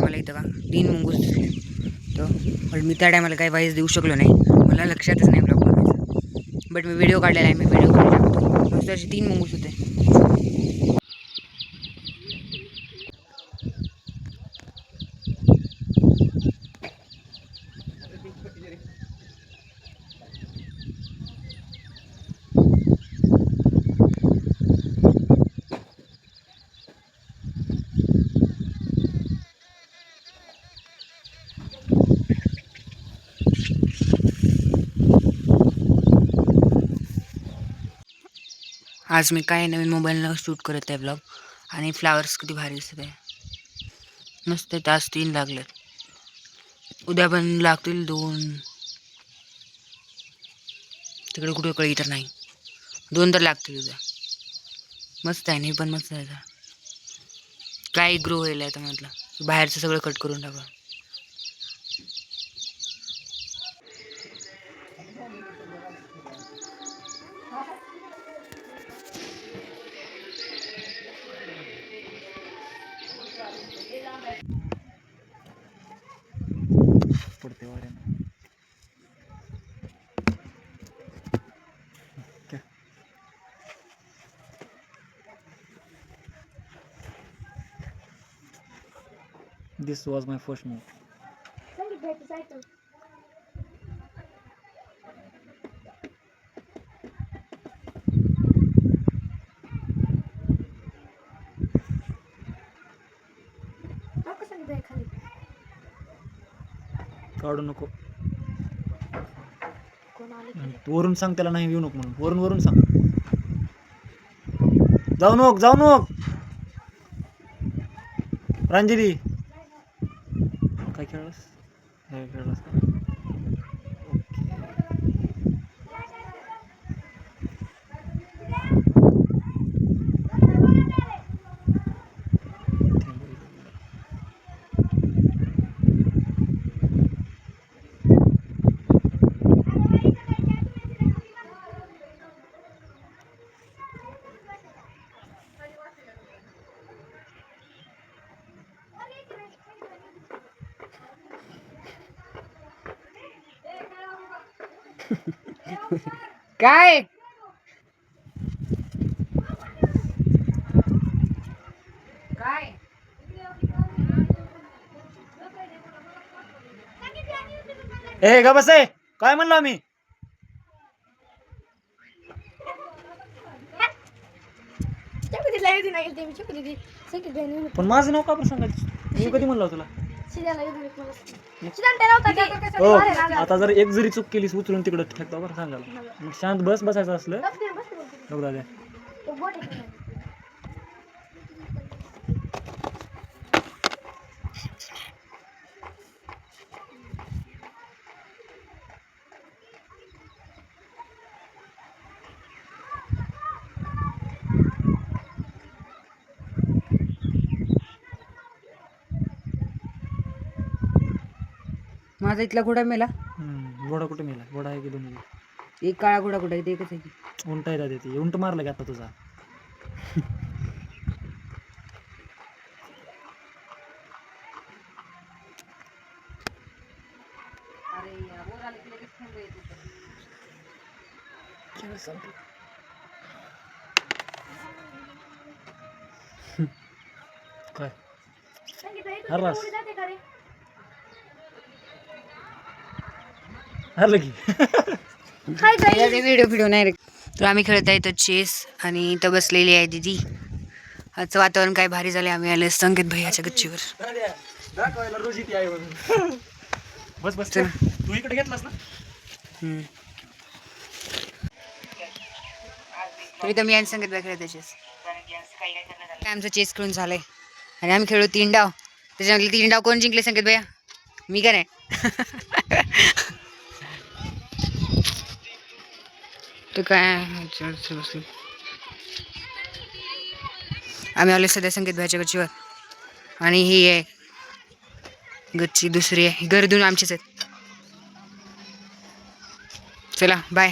आम्हाला इथं का 3 मुंगूस दिसले. पण मी त्या टायमाला काही वाईज देऊ शकलो नाही, मला लक्षातच नाही ब्लॉग बनवायचा. बट मी व्हिडिओ काढलेला आहे, मी व्हिडिओ काढू शकतो. नुसते असे 3 मुंगूस होते. आज मी काय नवीन मोबाईलनं शूट करत आहे ब्लॉग. आणि फ्लावर्स किती भारी दिसत आहे. मस्त आहे. आज 3 लागलेत, उद्या पण लागतील 2. तिकडे कुठे कळी तर नाही, 2 तर लागतील उद्या. मस्त आहे. नाही पण मस्त आहे. काय ग्रो होईल आता म्हटलं, बाहेरचं सगळं कट करून टाका. This was my first move. काढू नको. वरून सांग त्याला नाही येऊ नको म्हणून. वरून सांग. जाऊ नको. प्रांजली काय खेळलास? काय काय ए गा बस आहे. काय म्हणलो आम्ही? पण माझं नाव का बरं सांगायचं? मी कधी म्हणलो तुला? हो, आता जर एक जरी चूक केलीस उचलून तिकडं ठेकता बरं सांगायला. मग शांत बसायचं असलं बघ दादा. माझा इथला घोडा मेला. घोडा कुठे मेला? घोडा आहे की दोन्ही? एक काळा घोडा कुठे आहे? ते एकच आहे की. उंट आहे दादा ते. उंट मारलं की आता तुझा. काय हरलास? हरलं की. व्हिडिओ नाही रे. तर आम्ही खेळत आहे इथं चेस, आणि इथं बसलेली आहे दीदी. आजचं वातावरण काय भारी झालं. आम्ही आले संकेत भैयाच्या गच्चीवर. दाखवायला रोज इथे आहे म्हणून. बस तू इकडे घेतलास ना? तर इथं मी आणि संकेत भाई खेळत चेस. आमचं चेस खेळून झालंय, आणि आम्ही खेळलो 3 डाव. त्याच्यामध्ये 3 डाव कोण जिंकले संकेत भैया? मी का नाही? तर काय आम्ही आलो सध्या संकेत भाईच्या गच्चीवर, आणि ही आहे गच्ची दुसरी आहे. गर्दून आमचीच आहेत. चला बाय.